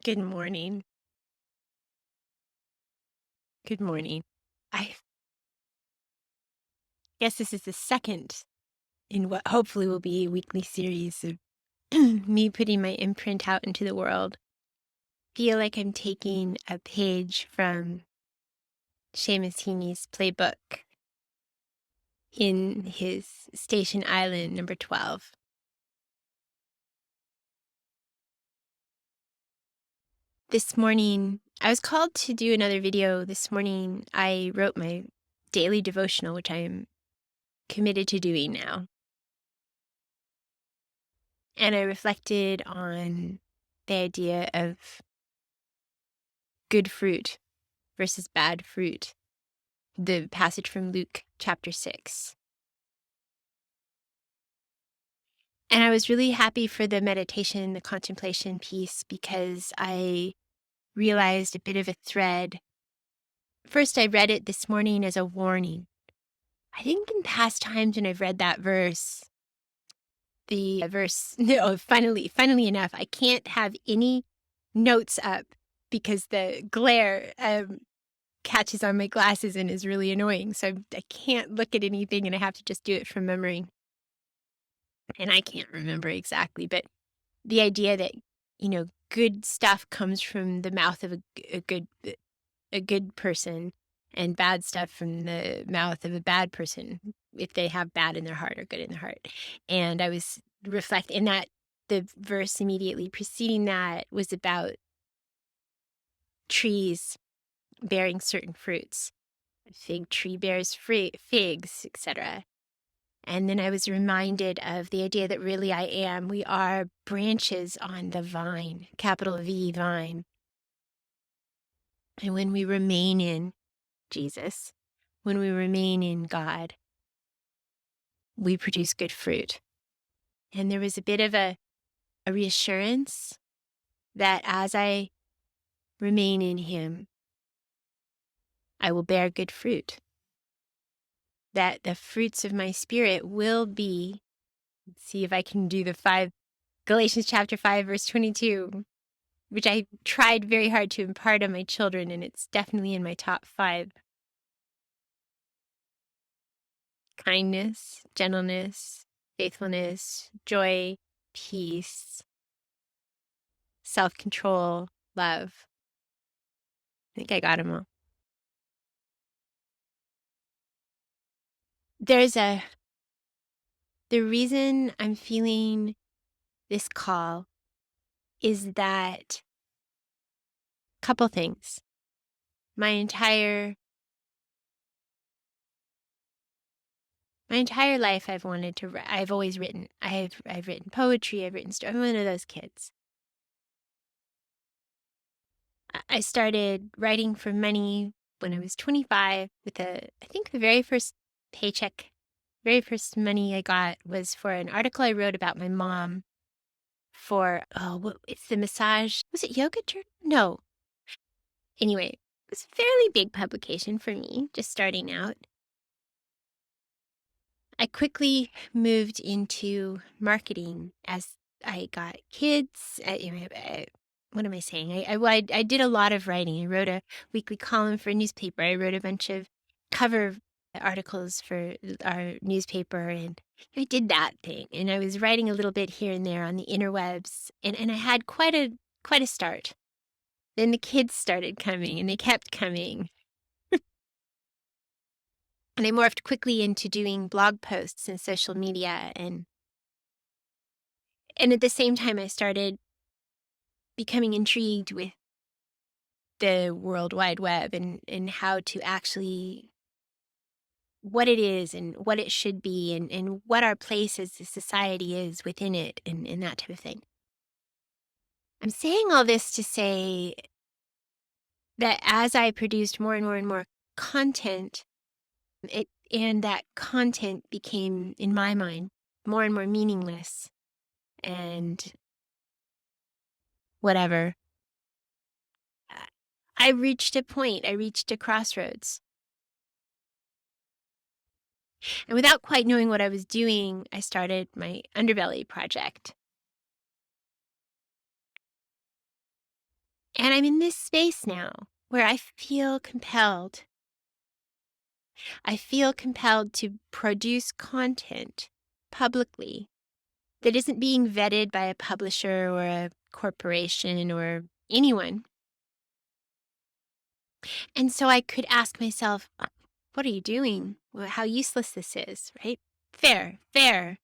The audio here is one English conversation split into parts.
Good morning. Good morning. I guess this is the second in what hopefully will be a weekly series of me putting my imprint out into the world. Feel like I'm taking a page from Seamus Heaney's playbook in his Station Island number 12. This morning, I was called to do another video. This morning, I wrote my daily devotional, which I am committed to doing now. And I reflected on the idea of good fruit versus bad fruit, the passage from Luke chapter 6. And I was really happy for the meditation, the contemplation piece, because I realized a bit of a thread. First, I read it this morning as a warning. I think in past times when I've read that verse, funnily enough, I can't have any notes up because the glare catches on my glasses and is really annoying. So I can't look at anything and I have to just do it from memory. And I can't remember exactly, but the idea that, good stuff comes from the mouth of a good person and bad stuff from the mouth of a bad person, if they have bad in their heart or good in their heart. And I was reflecting that the verse immediately preceding that was about trees bearing certain fruits. A fig tree bears figs, etc. And then I was reminded of the idea that really we are branches on the vine, capital V vine. And when we remain in Jesus, when we remain in God, we produce good fruit. And there was a bit of a reassurance that as I remain in Him, I will bear good fruit. That the fruits of my spirit will be, see if I can do Galatians chapter 5, verse 22, which I tried very hard to impart on my children, and it's definitely in my top 5. Kindness, gentleness, faithfulness, joy, peace, self-control, love. I think I got them all. The reason I'm feeling this call is that couple things. My entire life I've always written. I've written poetry, I've written stories. I'm one of those kids. I started writing for money when I was 25 with I think the very first money I got was for an article I wrote about my mom for, it's the massage, was it Yoga Journal? No. Anyway, it was a fairly big publication for me, just starting out. I quickly moved into marketing as I got kids. What am I saying? I did a lot of writing. I wrote a weekly column for a newspaper. I wrote a bunch of cover articles for our newspaper, and I did that thing. And I was writing a little bit here and there on the interwebs, and I had quite a start. Then the kids started coming, and they kept coming. And I morphed quickly into doing blog posts and social media, and at the same time, I started becoming intrigued with the World Wide Web and how to actually, what it is and what it should be and what our place as a society is within it and that type of thing. I'm saying all this to say that as I produced more and more and more content, that content became, in my mind, more and more meaningless and whatever. I reached a crossroads. And without quite knowing what I was doing, I started my Underbelly project. And I'm in this space now where I feel compelled. I feel compelled to produce content publicly that isn't being vetted by a publisher or a corporation or anyone. And so I could ask myself, what are you doing? How useless this is, right? Fair, fair.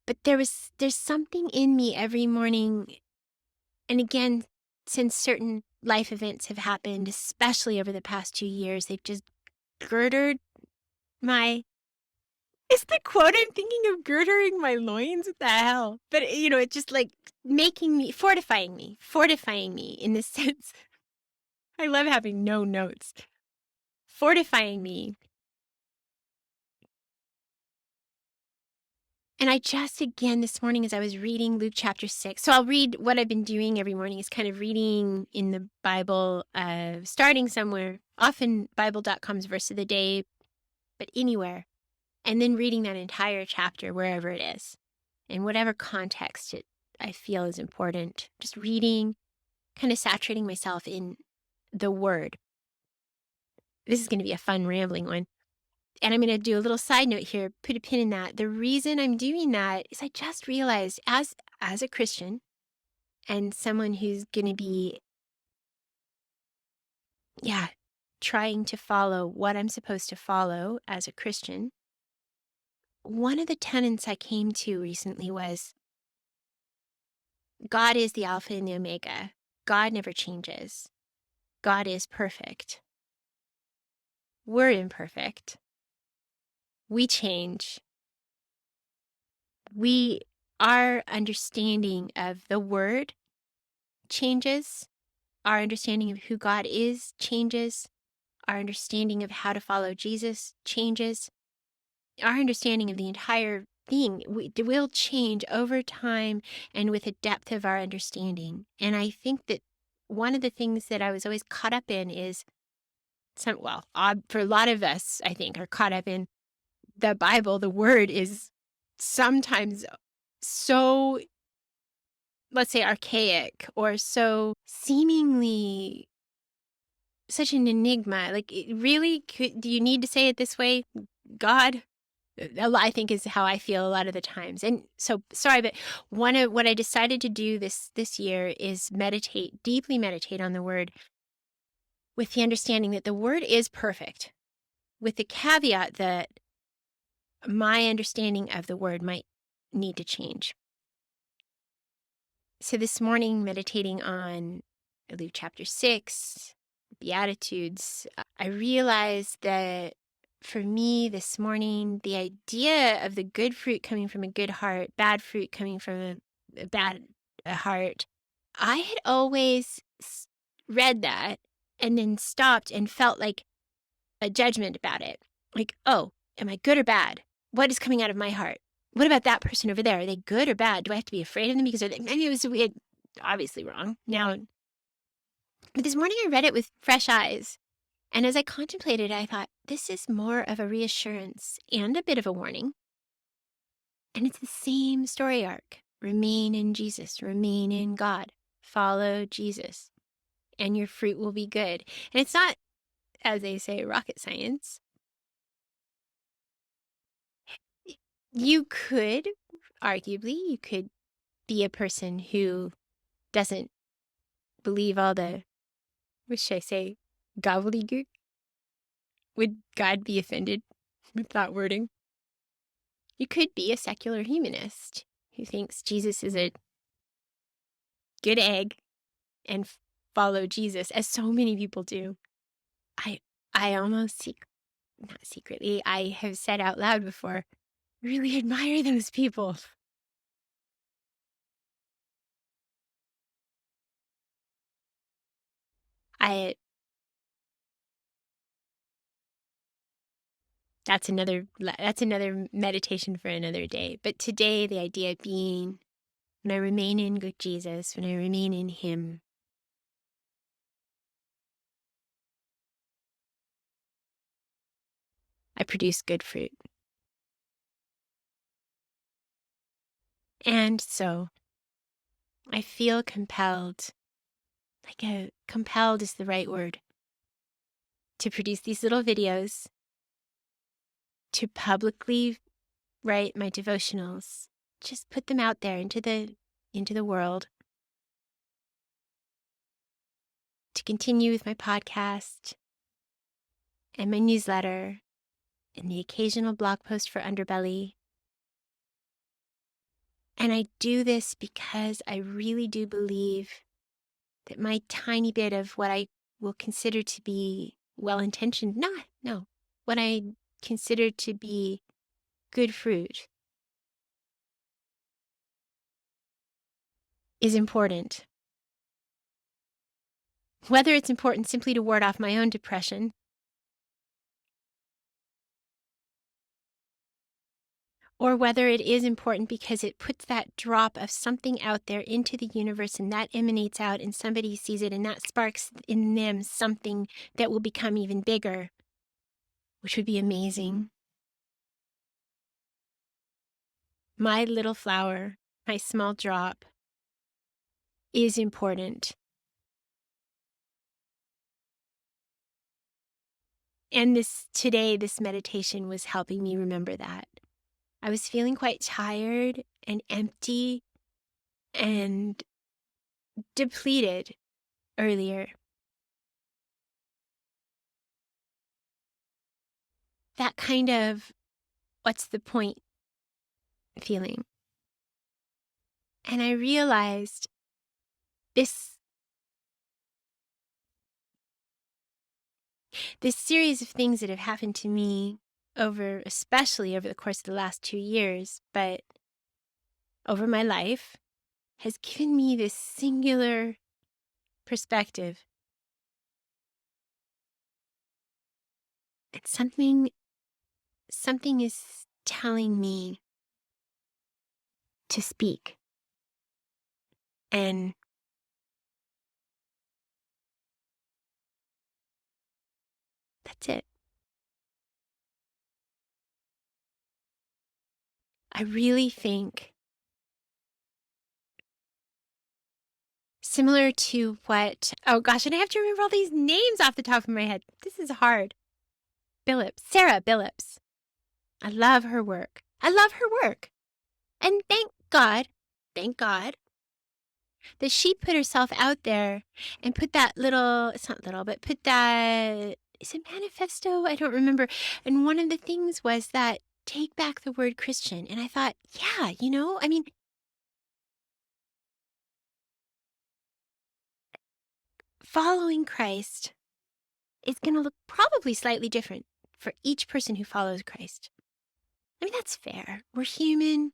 But there's something in me every morning. And again, since certain life events have happened, especially over the past 2 years, they've just girdered my, is the quote I'm thinking of girdering my loins? What the hell? But, it's just like fortifying me in this sense. I love having no notes. Fortifying me. And I just, again, this morning as I was reading Luke chapter 6, so I'll read what I've been doing every morning is kind of reading in the Bible, starting somewhere, often Bible.com's verse of the day, but anywhere, and then reading that entire chapter wherever it is, in whatever context I feel is important. Just reading, kind of saturating myself in the Word. This is going to be a fun, rambling one. And I'm going to do a little side note here, put a pin in that. The reason I'm doing that is I just realized as a Christian and someone who's going to be, trying to follow what I'm supposed to follow as a Christian, one of the tenets I came to recently was God is the Alpha and the Omega. God never changes. God is perfect. We're imperfect. We change. Our understanding of the Word changes. Our understanding of who God is changes. Our understanding of how to follow Jesus changes. Our understanding of the entire thing will change over time and with the depth of our understanding. And I think that one of the things that I was always caught up in is for a lot of us, I think, are caught up in the Bible. The Word is sometimes so, let's say, archaic or so seemingly such an enigma. Like, really, do you need to say it this way? God? I think is how I feel a lot of the times. And so, sorry, but one of what I decided to do this year is deeply meditate on the Word with the understanding that the Word is perfect, with the caveat that my understanding of the Word might need to change. So this morning, meditating on Luke chapter 6, Beatitudes, I realized that for me this morning, the idea of the good fruit coming from a good heart, bad fruit coming from a bad heart, I had always read that and then stopped and felt like a judgment about it. Like, oh, am I good or bad? What is coming out of my heart? What about that person over there? Are they good or bad? Do I have to be afraid of them because maybe it was obviously wrong. Now, but this morning I read it with fresh eyes. And as I contemplated, I thought, this is more of a reassurance and a bit of a warning. And it's the same story arc. Remain in Jesus, remain in God, follow Jesus, and your fruit will be good. And it's not, as they say, rocket science. You could, arguably, be a person who doesn't believe all the, what should I say, gobbledygook? Would God be offended with that wording? You could be a secular humanist who thinks Jesus is a good egg and follow Jesus, as so many people do. I almost not secretly, I have said out loud before, really admire those people. I that's another meditation for another day. But today, the idea being, when I remain in good Jesus, when I remain in Him, I produce good fruit. And so I feel compelled, compelled is the right word, to produce these little videos, to publicly write my devotionals, just put them out there into the world, to continue with my podcast and my newsletter and the occasional blog post for Underbelly. And I do this because I really do believe that my tiny bit of what I will consider to be well-intentioned, no, what I consider to be good fruit is important. Whether it's important simply to ward off my own depression, or whether it is important because it puts that drop of something out there into the universe and that emanates out and somebody sees it and that sparks in them something that will become even bigger, which would be amazing. My little flower, my small drop, is important. And this meditation was helping me remember that. I was feeling quite tired and empty and depleted earlier. That kind of what's the point feeling. And I realized this series of things that have happened to me especially over the course of the last 2 years, but over my life, has given me this singular perspective. And something is telling me to speak. And that's it. I really think, similar to oh gosh, and I have to remember all these names off the top of my head. This is hard. Sarah Billups. I love her work. And thank God that she put herself out there and put that it's not little, but put that, is it manifesto? I don't remember. And one of the things was that take back the word Christian. And I thought, yeah, I mean, following Christ is going to look probably slightly different for each person who follows Christ. I mean, that's fair. We're human.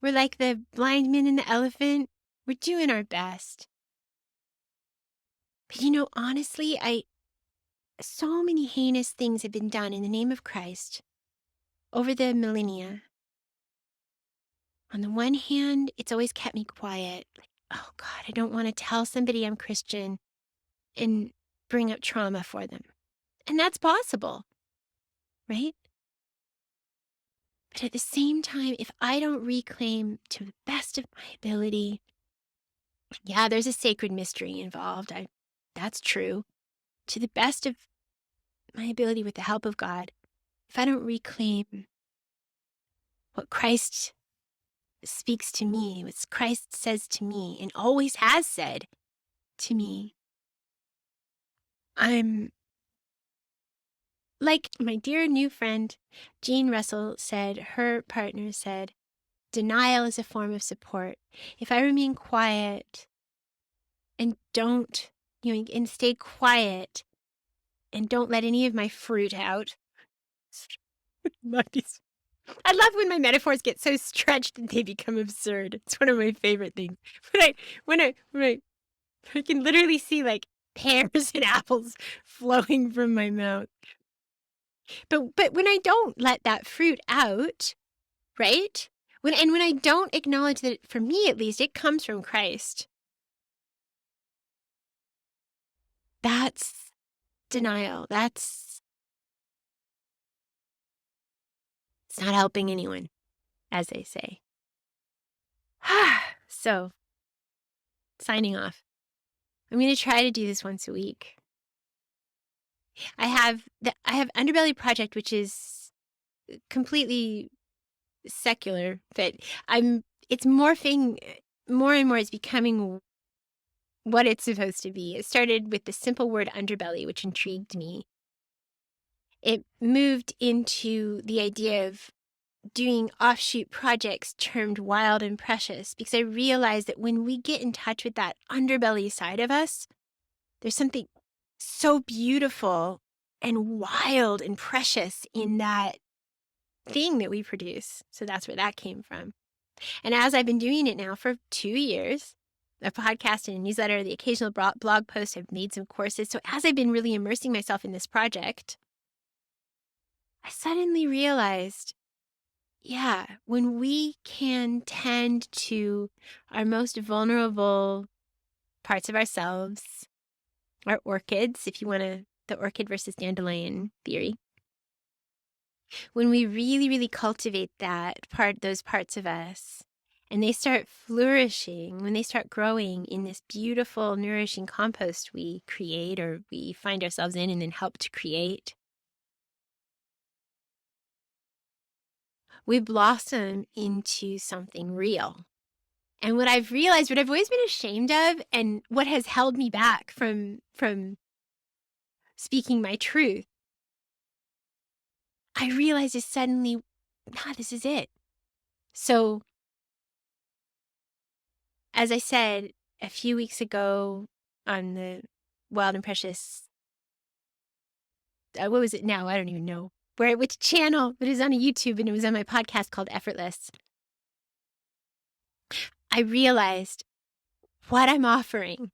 We're like the blind man and the elephant. We're doing our best. But honestly, so many heinous things have been done in the name of Christ over the millennia. On the one hand, it's always kept me quiet. Like, oh God, I don't want to tell somebody I'm Christian and bring up trauma for them. And that's possible, right? But at the same time, if I don't reclaim to the best of my ability, yeah, there's a sacred mystery involved. That's true. To the best of my ability with the help of God, if I don't reclaim what Christ speaks to me, what Christ says to me and always has said to me, I'm like my dear new friend, Jean Russell said, her partner said, denial is a form of support. If I remain quiet and don't, and stay quiet and don't let any of my fruit out. I love when my metaphors get so stretched that they become absurd. It's one of my favorite things. When I can literally see like pears and apples flowing from my mouth. But when I don't let that fruit out, right? When I don't acknowledge that, for me at least, it comes from Christ, that's denial. It's not helping anyone, as they say. So signing off. I'm going to try to do this once a week. I have Underbelly Project, which is completely secular, but it's morphing more and more. It's becoming what it's supposed to be. It started with the simple word underbelly, which intrigued me. It moved into the idea of doing offshoot projects termed wild and precious, because I realized that when we get in touch with that underbelly side of us, there's something so beautiful and wild and precious in that thing that we produce. So that's where that came from. And as I've been doing it now for 2 years, a podcast and a newsletter, the occasional blog post, I've made some courses. So as I've been really immersing myself in this project, I suddenly realized, yeah, when we can tend to our most vulnerable parts of ourselves, our orchids, if you want the orchid versus dandelion theory, when we really, really cultivate those parts of us, and they start flourishing, when they start growing in this beautiful, nourishing compost we create or we find ourselves in and then help to create, we blossom into something real. And what I've realized, what I've always been ashamed of, and what has held me back from speaking my truth, I realized is suddenly, this is it. So, as I said a few weeks ago on the Wild and Precious, what was it now? I don't even know which channel, but it was on a YouTube and it was on my podcast called Effortless. I realized what I'm offering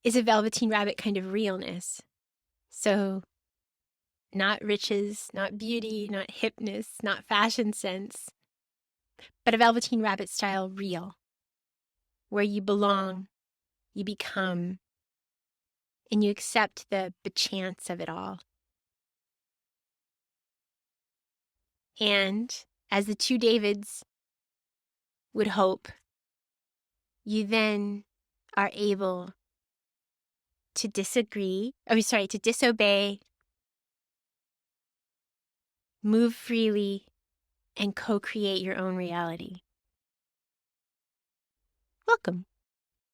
is a Velveteen Rabbit kind of realness. So, not riches, not beauty, not hipness, not fashion sense, but a Velveteen Rabbit style real, where you belong, you become, and you accept the chance of it all. And as the two Davids would hope, you then are able to to disobey, move freely, and co-create your own reality. Welcome.